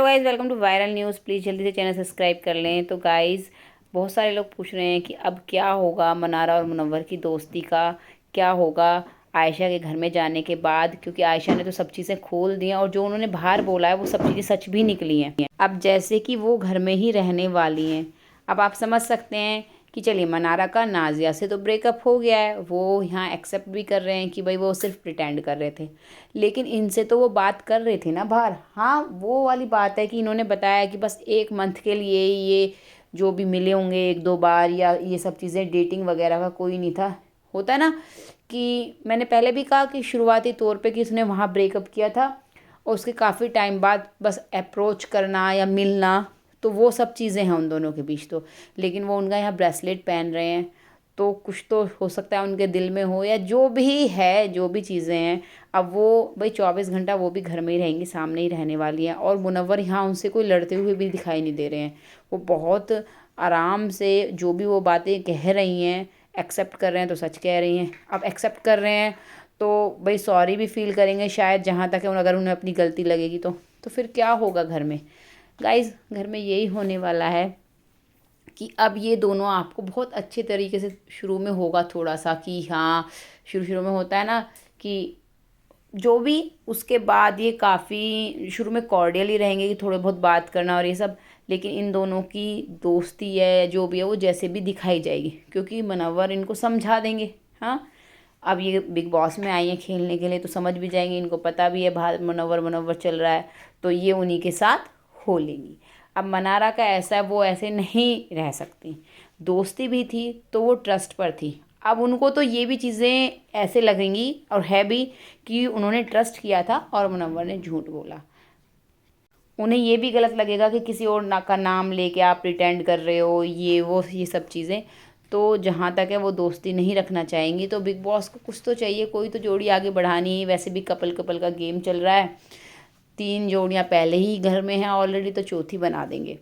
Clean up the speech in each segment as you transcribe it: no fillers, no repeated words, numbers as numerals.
Guys, welcome to viral news. Please जल्दी से channel subscribe कर लें। तो गाइज़, बहुत सारे लोग पूछ रहे हैं कि अब क्या होगा मनारा और मुनव्वर की दोस्ती का, क्या होगा आयशा के घर में जाने के बाद, क्योंकि आयशा ने तो सब चीज़ें खोल दी हैं और जो उन्होंने बाहर बोला है वो सब चीज़ें सच भी निकली हैं। अब जैसे कि वो घर में ही रहने वाली हैं। अब आप समझ सकते हैं कि चलिए, मनारा का नाज़िया से तो ब्रेकअप हो गया है, वो यहाँ एक्सेप्ट भी कर रहे हैं कि भाई वो सिर्फ प्रिटेंड कर रहे थे, लेकिन इनसे तो वो बात कर रहे थे ना बाहर। हाँ, वो वाली बात है कि इन्होंने बताया कि बस 1 मंथ के लिए ये जो भी मिले होंगे 1-2 बार, या ये सब चीज़ें डेटिंग वगैरह का कोई नहीं था। होता है ना कि मैंने पहले भी कहा कि शुरुआती तौर पे कि उसने वहाँ ब्रेकअप किया था और उसके काफ़ी टाइम बाद बस अप्रोच करना या मिलना, तो वो सब चीज़ें हैं उन दोनों के बीच। तो लेकिन वो उनका यहाँ ब्रेसलेट पहन रहे हैं, तो कुछ तो हो सकता है उनके दिल में हो, या जो भी है, जो भी चीज़ें हैं। अब वो भाई 24 घंटा वो भी घर में ही रहेंगी, सामने ही रहने वाली हैं। और मुनव्वर यहाँ उनसे कोई लड़ते हुए भी दिखाई नहीं दे रहे हैं। वो बहुत आराम से जो भी वो बातें कह रही हैं, एक्सेप्ट कर रहे हैं तो सच कह रही हैं। अब एक्सेप्ट कर रहे हैं तो भाई सॉरी भी फील करेंगे शायद, जहाँ तक है अगर उन्हें अपनी गलती लगेगी तो फिर क्या होगा घर में। गाइस, घर में यही होने वाला है कि अब ये दोनों आपको बहुत अच्छे तरीके से, शुरू में होगा थोड़ा सा कि हाँ, शुरू शुरू में होता है ना कि जो भी, उसके बाद ये काफ़ी शुरू में कॉर्डियल ही रहेंगे कि थोड़े बहुत बात करना और ये सब। लेकिन इन दोनों की दोस्ती है जो भी है वो जैसे भी दिखाई जाएगी, क्योंकि मुनव्वर इनको समझा देंगे। हाँ, अब ये बिग बॉस में आई हैं खेलने के लिए तो समझ भी जाएंगे, इनको पता भी है बाहर मुनव्वर मुनव्वर चल रहा है, तो ये उन्हीं के साथ हो लेंगी। अब मनारा का ऐसा है, वो ऐसे नहीं रह सकती। दोस्ती भी थी तो वो ट्रस्ट पर थी। अब उनको तो ये भी चीज़ें ऐसे लगेंगी और है भी कि उन्होंने ट्रस्ट किया था और मुनव्वर ने झूठ बोला। उन्हें ये भी गलत लगेगा कि किसी और का नाम लेके आप प्रिटेंड कर रहे हो, ये वो ये सब चीज़ें। तो जहाँ तक है वो दोस्ती नहीं रखना चाहेंगी। तो बिग बॉस को कुछ तो चाहिए, कोई तो जोड़ी आगे बढ़ानी है। वैसे भी कपल कपल का गेम चल रहा है, 3 जोड़ियाँ पहले ही घर में हैं ऑलरेडी, तो चौथी बना देंगे।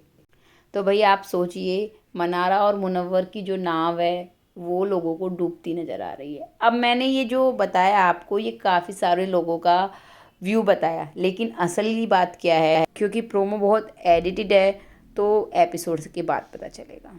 तो भाई आप सोचिए, मनारा और मुनव्वर की जो नाव है वो लोगों को डूबती नज़र आ रही है। अब मैंने ये जो बताया आपको, ये काफ़ी सारे लोगों का व्यू बताया, लेकिन असली बात क्या है, क्योंकि प्रोमो बहुत एडिटेड है, तो एपिसोड्स के बाद पता चलेगा।